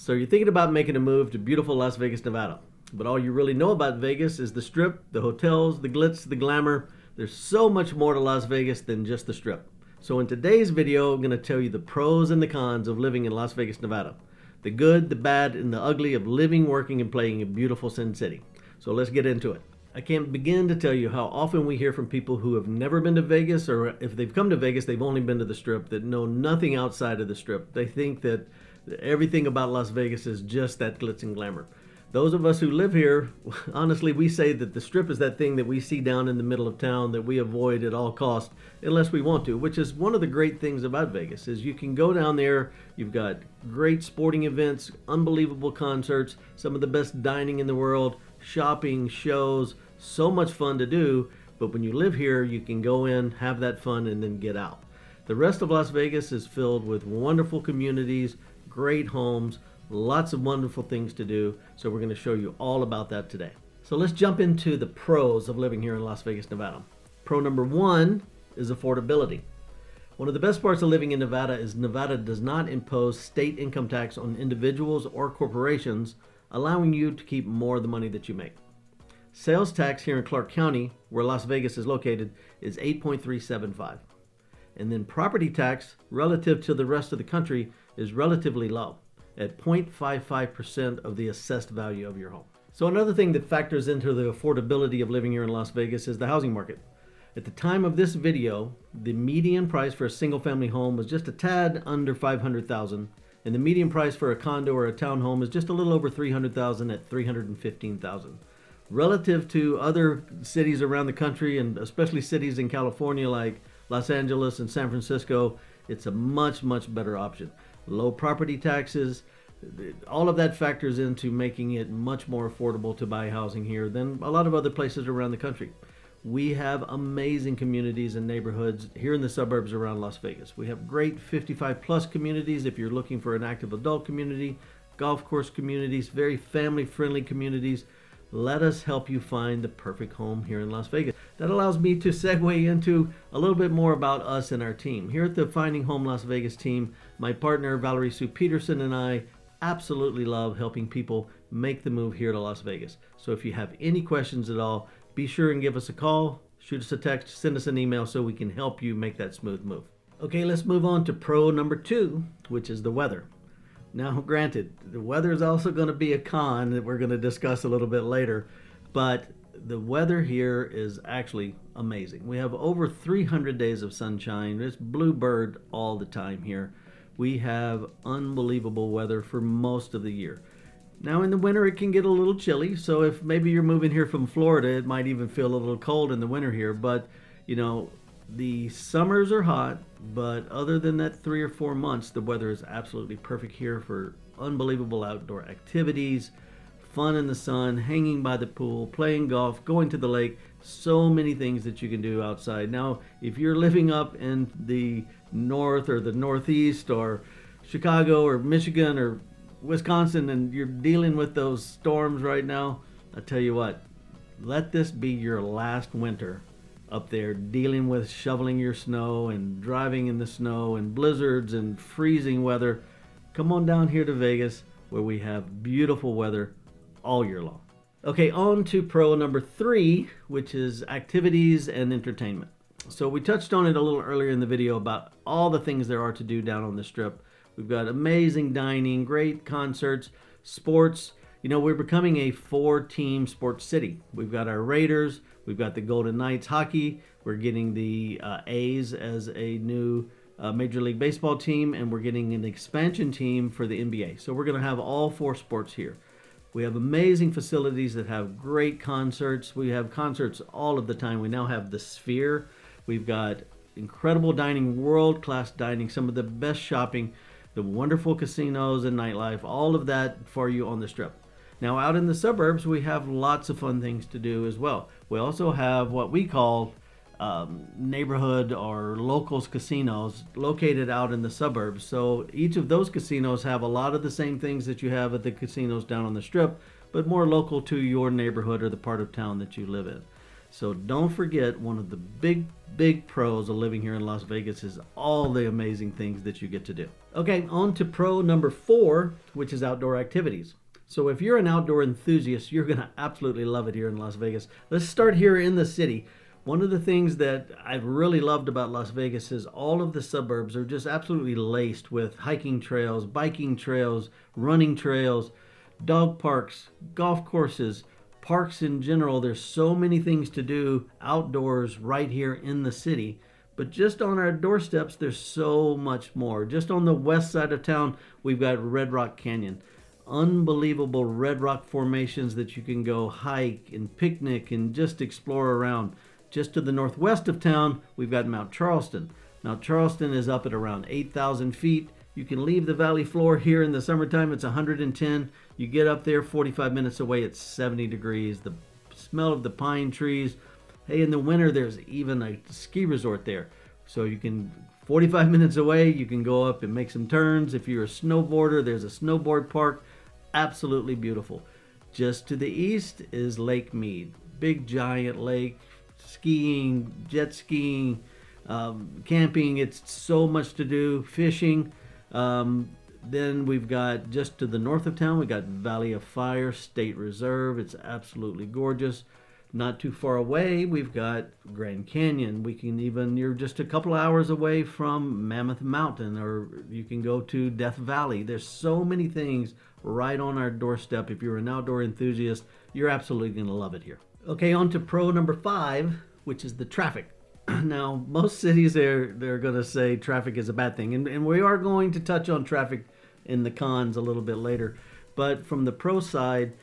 So you're thinking about making a move to beautiful Las Vegas, Nevada. But all you really know about Vegas is the Strip, the hotels, the glitz, the glamour. There's so much more to Las Vegas than just the Strip. So in today's video, I'm going to tell you the pros and the cons of living in Las Vegas, Nevada. The good, the bad, and the ugly of living, working, and playing in beautiful Sin City. So let's get into it. I can't begin to tell you how often we hear from people who have never been to Vegas, or if they've come to Vegas, they've only been to the Strip, that know nothing outside of the Strip. They think that everything about Las Vegas is just that glitz and glamour. Those of us who live here, honestly, we say that the Strip is that thing that we see down in the middle of town that we avoid at all costs unless we want to, which is one of the great things about Vegas, is you can go down there, you've got great sporting events, unbelievable concerts, some of the best dining in the world, shopping, shows, so much fun to do, but when you live here, you can go in, have that fun, and then get out. The rest of Las Vegas is filled with wonderful communities, great homes, lots of wonderful things to do, so we're going to show you all about that today. So let's jump into the pros of living here in Las Vegas, Nevada. Pro number one is affordability. One of the best parts of living in Nevada is Nevada does not impose state income tax on individuals or corporations, allowing you to keep more of the money that you make. Sales tax here in Clark County, where Las Vegas is located, is 8.375. And then property tax relative to the rest of the country is relatively low, at 0.55% of the assessed value of your home. So another thing that factors into the affordability of living here in Las Vegas is the housing market. At the time of this video, the median price for a single family home was just a tad under $500,000, and the median price for a condo or a townhome is just a little over $300,000 at $315,000. Relative to other cities around the country, and especially cities in California like Los Angeles and San Francisco, it's a much, much better option. Low property taxes, all of that factors into making it much more affordable to buy housing here than a lot of other places around the country. We have amazing communities and neighborhoods here in the suburbs around Las Vegas. We have great 55 plus communities if you're looking for an active adult community, golf course communities, very family friendly communities. Let us help you find the perfect home here in Las Vegas. That allows me to segue into a little bit more about us and our team. Here at the Finding Home Las Vegas team, my partner Valerie Sue Peterson and I absolutely love helping people make the move here to Las Vegas. So if you have any questions at all, be sure and give us a call, shoot us a text, send us an email so we can help you make that smooth move. Okay, let's move on to pro number two, which is the weather. Now, granted, the weather is also going to be a con that we're going to discuss a little bit later, but the weather here is actually amazing. We have over 300 days of sunshine. It's bluebird all the time here. We have unbelievable weather for most of the year. Now, in the winter, it can get a little chilly, so if maybe you're moving here from Florida, it might even feel a little cold in the winter here, but, you know, the summers are hot, but other than that 3 or 4 months, the weather is absolutely perfect here for unbelievable outdoor activities, fun in the sun, hanging by the pool, playing golf, going to the lake, so many things that you can do outside. Now, if you're living up in the north or the northeast or Chicago or Michigan or Wisconsin and you're dealing with those storms right now, I tell you what, let this be your last winter up there dealing with shoveling your snow and driving in the snow and blizzards and freezing weather. Come on down here to Vegas where we have beautiful weather all year long. Okay, on to pro number three, which is activities and entertainment. So we touched on it a little earlier in the video about all the things there are to do down on the Strip. We've got amazing dining, great concerts, sports. You know, we're becoming a 4-team sports city. We've got our Raiders, we've got the Golden Knights hockey, we're getting the A's as a new Major League Baseball team, and we're getting an expansion team for the NBA. So we're going to have all 4 sports here. We have amazing facilities that have great concerts. We have concerts all of the time. We now have the Sphere. We've got incredible dining, world-class dining, some of the best shopping, the wonderful casinos and nightlife, all of that for you on the Strip. Now, out in the suburbs, we have lots of fun things to do as well. We also have what we call neighborhood or locals casinos located out in the suburbs. So each of those casinos have a lot of the same things that you have at the casinos down on the Strip, but more local to your neighborhood or the part of town that you live in. So don't forget, one of the big pros of living here in Las Vegas is all the amazing things that you get to do. Okay, on to pro number 4, which is outdoor activities. So if you're an outdoor enthusiast, you're going to absolutely love it here in Las Vegas. Let's start here in the city. One of the things that I've really loved about Las Vegas is all of the suburbs are just absolutely laced with hiking trails, biking trails, running trails, dog parks, golf courses, parks in general. There's so many things to do outdoors right here in the city. But just on our doorsteps, there's so much more. Just on the west side of town, we've got Red Rock Canyon. Unbelievable red rock formations that you can go hike and picnic and just explore around. Just to the northwest of town, we've got Mount Charleston. Mount Charleston is up at around 8,000 feet. You can leave the valley floor here in the summertime, it's 110. You get up there 45 minutes away, it's 70 degrees. The smell of the pine trees. Hey, in the winter, there's even a ski resort there. So you can, 45 minutes away, you can go up and make some turns. If you're a snowboarder, there's a snowboard park. Absolutely beautiful. Just to the east is Lake Mead. Big giant lake, skiing, jet skiing, camping. It's so much to do. Fishing. Then we've got, just to the north of town, we got Valley of Fire State Reserve. It's absolutely gorgeous. Not too far away, we've got Grand Canyon. You're just a couple hours away from Mammoth Mountain, or you can go to Death Valley. There's so many things right on our doorstep. If you're an outdoor enthusiast, you're absolutely going to love it here. Okay, on to pro number 5, which is the traffic. Now, most cities, they're going to say traffic is a bad thing, and we are going to touch on traffic in the cons a little bit later. But from the pro side,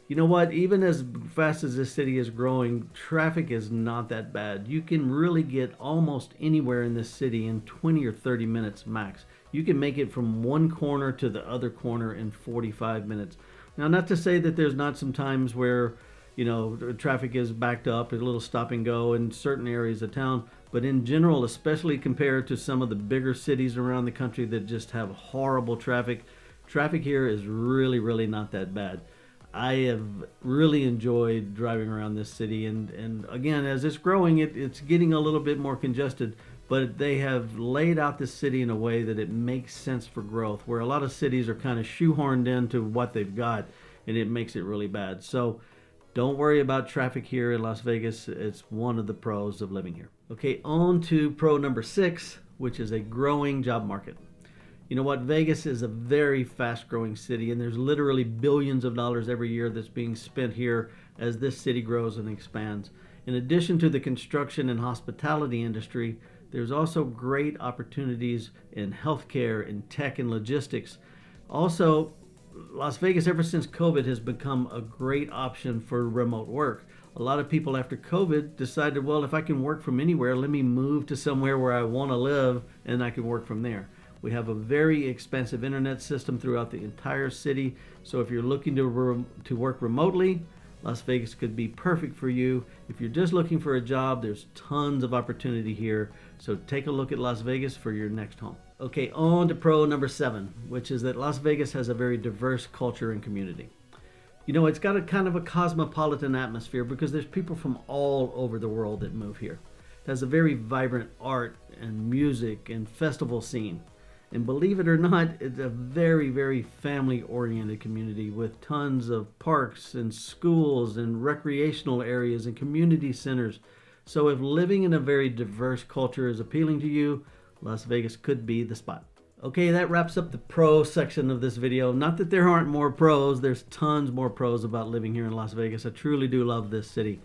you know what? Even as fast as this city is growing, traffic is not that bad. You can really get almost anywhere in this city in 20 or 30 minutes max. You can make it from one corner to the other corner in 45 minutes. Now, not to say that there's not some times where, traffic is backed up, a little stop and go in certain areas of town, but in general, especially compared to some of the bigger cities around the country that just have horrible traffic, traffic here is really, really not that bad. I have really enjoyed driving around this city, and again, as it's growing, it's getting a little bit more congested, but they have laid out this city in a way that it makes sense for growth, where a lot of cities are kind of shoehorned into what they've got, and it makes it really bad. So don't worry about traffic here in Las Vegas. It's one of the pros of living here. Okay, on to pro number 6, which is a growing job market. You know what? Vegas is a very fast-growing city, and there's literally billions of dollars every year that's being spent here as this city grows and expands. In addition to the construction and hospitality industry, there's also great opportunities in healthcare, in tech, and logistics. Also, Las Vegas, ever since COVID, has become a great option for remote work. A lot of people after COVID decided, well, if I can work from anywhere, let me move to somewhere where I want to live, and I can work from there. We have a very expensive internet system throughout the entire city. So if you're looking to work remotely, Las Vegas could be perfect for you. If you're just looking for a job, there's tons of opportunity here. So take a look at Las Vegas for your next home. Okay, on to pro number 7, which is that Las Vegas has a very diverse culture and community. It's got a kind of a cosmopolitan atmosphere because there's people from all over the world that move here. It has a very vibrant art and music and festival scene. And believe it or not, it's a very, very family-oriented community with tons of parks and schools and recreational areas and community centers. So if living in a very diverse culture is appealing to you, Las Vegas could be the spot. Okay, that wraps up the pro section of this video. Not that there aren't more pros, there's tons more pros about living here in Las Vegas. I truly do love this city.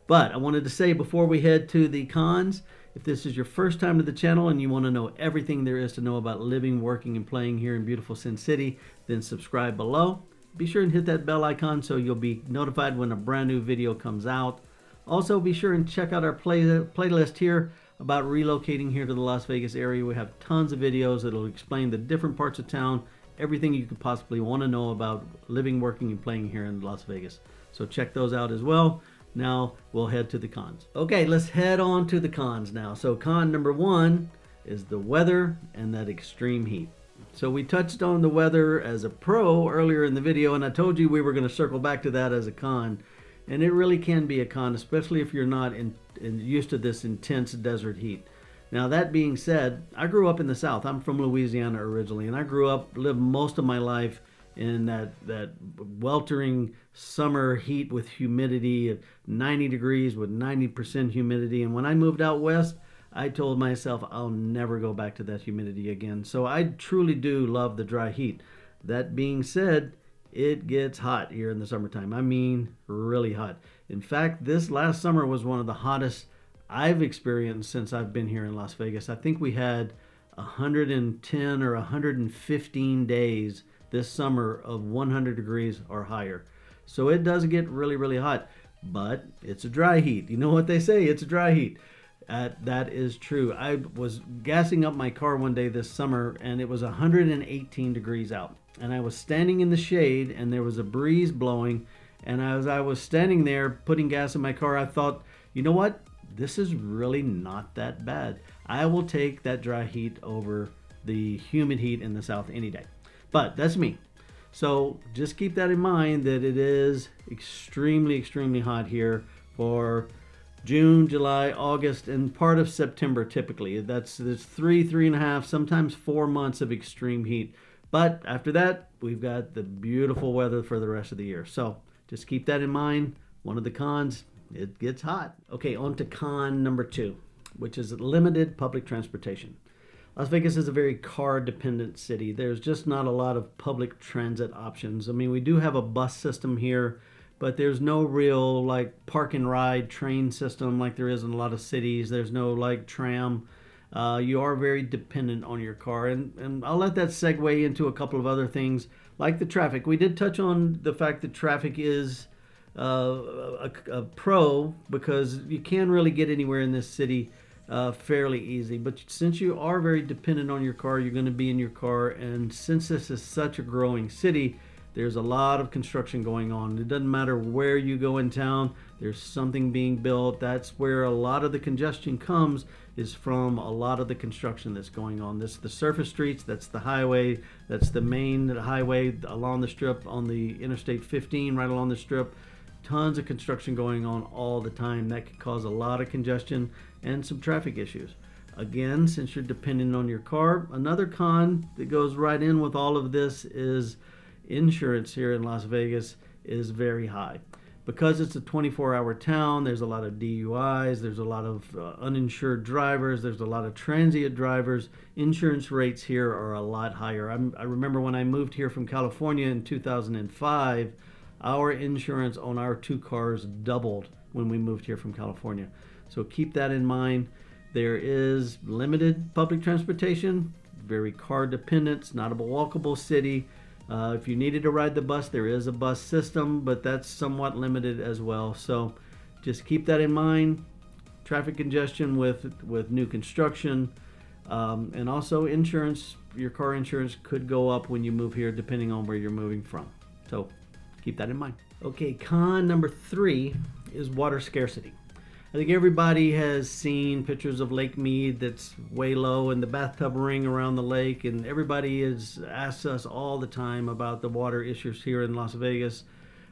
But I wanted to say before we head to the cons, if this is your first time to the channel and you want to know everything there is to know about living, working, and playing here in beautiful Sin City, then subscribe below. Be sure and hit that bell icon so you'll be notified when a brand new video comes out. Also, be sure and check out our playlist here about relocating here to the Las Vegas area. We have tons of videos that will explain the different parts of town, everything you could possibly want to know about living, working, and playing here in Las Vegas. So check those out as well. Now we'll head to the cons. Okay, let's head on to the cons now. So con number 1 is the weather and that extreme heat. So we touched on the weather as a pro earlier in the video, and I told you we were going to circle back to that as a con. And it really can be a con, especially if you're not used to this intense desert heat. Now, that being said, I grew up in the South. I'm from Louisiana originally, and I lived most of my life in that weltering summer heat with humidity at 90 degrees with 90% humidity. And when I moved out west, I told myself I'll never go back to that humidity again. So I truly do love the dry heat. That being said, it gets hot here in the summertime. I mean, really hot. In fact, this last summer was one of the hottest I've experienced since I've been here in Las Vegas. I think we had 110 or 115 days this summer of 100 degrees or higher. So it does get really, really hot, but it's a dry heat. You know what they say, it's a dry heat. That is true. I was gassing up my car one day this summer and it was 118 degrees out. And I was standing in the shade and there was a breeze blowing. And as I was standing there putting gas in my car, I thought, you know what? This is really not that bad. I will take that dry heat over the humid heat in the South any day. But that's me. So just keep that in mind that it is extremely, extremely hot here for June, July, August, and part of September typically. That's 3.5, sometimes 4 months of extreme heat. But after that, we've got the beautiful weather for the rest of the year. So just keep that in mind. One of the cons, it gets hot. Okay, on to con number 2, which is limited public transportation. Las Vegas is a very car-dependent city. There's just not a lot of public transit options. I mean, we do have a bus system here, but there's no real like park and ride train system like there is in a lot of cities. There's no like tram. You are very dependent on your car. And I'll let that segue into a couple of other things like the traffic. We did touch on the fact that traffic is a pro because you can really get anywhere in this city fairly easy. But since you are very dependent on your car, you're going to be in your car. And since this is such a growing city, there's a lot of construction going on. It doesn't matter where you go in town, there's something being built. That's where a lot of the congestion comes, is from a lot of the construction that's going on. This is the surface streets, that's the highway, that's the main highway along the strip on the Interstate 15 right along the strip. Tons of construction going on all the time. That could cause a lot of congestion and some traffic issues. Again, since you're dependent on your car, another con that goes right in with all of this is insurance here in Las Vegas is very high. Because it's a 24-hour town, there's a lot of DUIs, there's a lot of uninsured drivers, there's a lot of transient drivers. Insurance rates here are a lot higher. I remember when I moved here from California in 2005, our insurance on our 2 cars doubled when we moved here from California. So keep that in mind. There is limited public transportation, very car dependent. It's not a walkable city. If you needed to ride the bus, there is a bus system, but that's somewhat limited as well. So just keep that in mind. Traffic congestion with new construction, and also insurance. Your car insurance could go up when you move here depending on where you're moving from. So keep that in mind. Okay, con number 3 is water scarcity. I think everybody has seen pictures of Lake Mead that's way low and the bathtub ring around the lake, and everybody has asked us all the time about the water issues here in Las Vegas.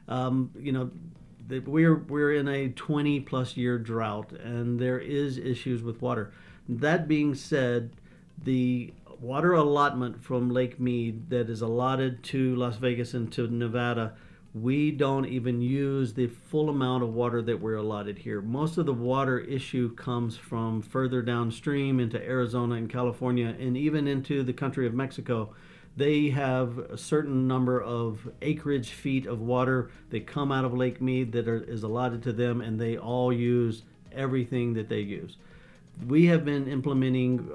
We're in a 20+ year drought, and there is issues with water. That being said, the water allotment from Lake Mead that is allotted to Las Vegas and to Nevada, we don't even use the full amount of water that we're allotted here. Most of the water issue comes from further downstream into Arizona and California, and even into the country of Mexico. They have a certain number of acreage feet of water that come out of Lake Mead that is allotted to them, and they all use everything that they use. We have been implementing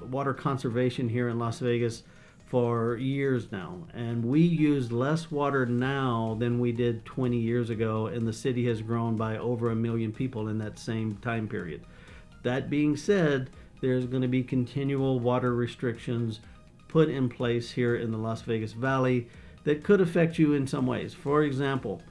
water conservation here in Las Vegas for years now, and we use less water now than we did 20 years ago, and the city has grown by over 1 million people in that same time period. That being said, there's going to be continual water restrictions put in place here in the Las Vegas Valley that could affect you in some ways. For example,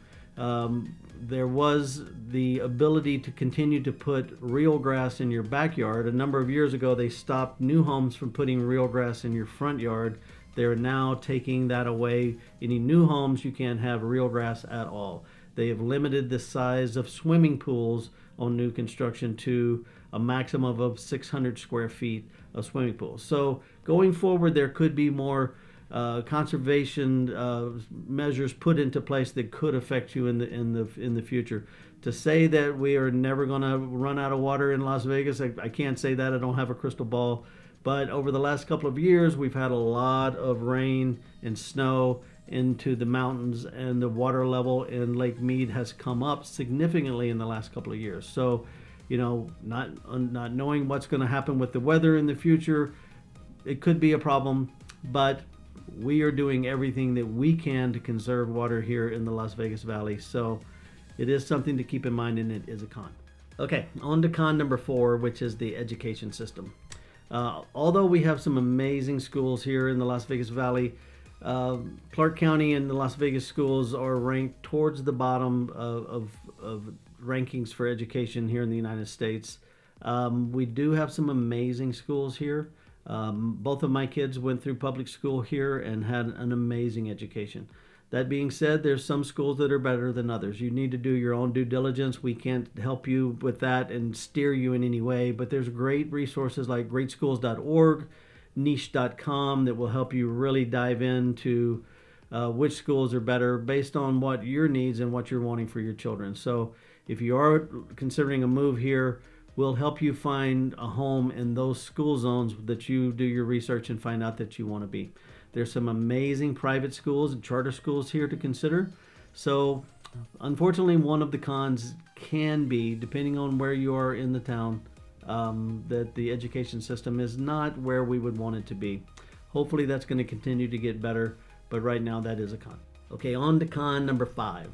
there was the ability to continue to put real grass in your backyard. A number of years ago, they stopped new homes from putting real grass in your front yard. They're now taking that away. Any new homes, you can't have real grass at all. They have limited the size of swimming pools on new construction to a maximum of 600 square feet of swimming pools. So going forward, there could be more conservation measures put into place that could affect you in the future. To say that we are never going to run out of water in Las Vegas, I can't say that. I don't have a crystal ball. But over the last couple of years, we've had a lot of rain and snow into the mountains, and the water level in Lake Mead has come up significantly in the last couple of years. So, you know, not knowing what's going to happen with the weather in the future, it could be a problem, but we are doing everything that we can to conserve water here in the Las Vegas Valley. So it is something to keep in mind, and it is a con. Okay, on to con number 4, which is the education system. Although we have some amazing schools here in the Las Vegas Valley, Clark County and the Las Vegas schools are ranked towards the bottom of rankings for education here in the United States. We do have some amazing schools here. Both of my kids went through public school here and had an amazing education. That being said, there's some schools that are better than others. You need to do your own due diligence. We can't help you with that and steer you in any way, but there's great resources like greatschools.org, niche.com that will help you really dive into which schools are better based on what your needs and what you're wanting for your children. So if you are considering a move here, we'll help you find a home in those school zones that you do your research and find out that you want to be. There's some amazing private schools and charter schools here to consider. So unfortunately, one of the cons can be, depending on where you are in the town, that the education system is not where we would want it to be. Hopefully that's going to continue to get better, but right now that is a con. Okay, on to con number 5.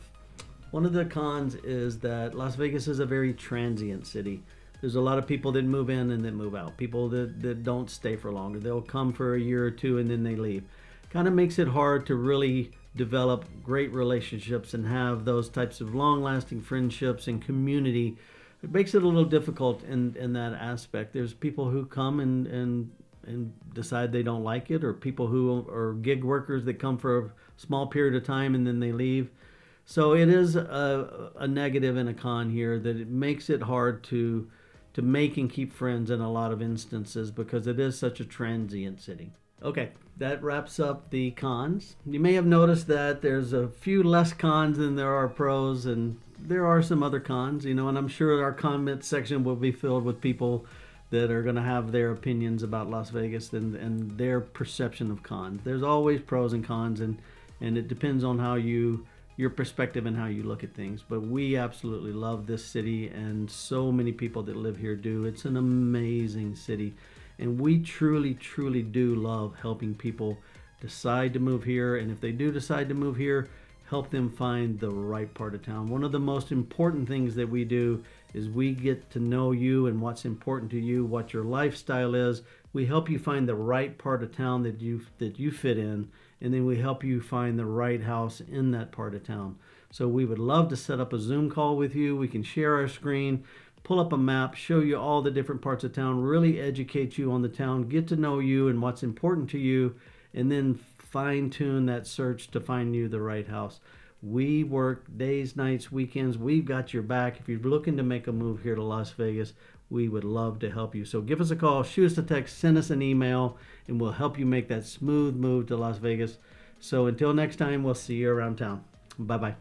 One of the cons is that Las Vegas is a very transient city. There's a lot of people that move in and then move out. People that don't stay for longer. They'll come for a year or two and then they leave. Kind of makes it hard to really develop great relationships and have those types of long-lasting friendships and community. It makes it a little difficult in that aspect. There's people who come and decide they don't like it, or people who are gig workers that come for a small period of time and then they leave. So it is a negative and a con here, that it makes it hard to make and keep friends in a lot of instances because it is such a transient city. Okay, that wraps up the cons. You may have noticed that there's a few less cons than there are pros, and there are some other cons, you know, and I'm sure our comment section will be filled with people that are going to have their opinions about Las Vegas and their perception of cons. There's always pros and cons, and it depends on how your perspective and how you look at things. But we absolutely love this city, and so many people that live here do. It's an amazing city, and we truly do love helping people decide to move here. And if they do decide to move here, help them find the right part of town. One of the most important things that we do is we get to know you and what's important to you, what your lifestyle is. We help you find the right part of town that you fit in, and then we help you find the right house in that part of town. So we would love to set up a Zoom call with you. We can share our screen, pull up a map, show you all the different parts of town, really educate you on the town, get to know you and what's important to you, and then fine-tune that search to find you the right house. We work days, nights, weekends. We've got your back. If you're looking to make a move here to Las Vegas, we would love to help you. So give us a call, shoot us a text, send us an email, and we'll help you make that smooth move to Las Vegas. So until next time, we'll see you around town. Bye-bye.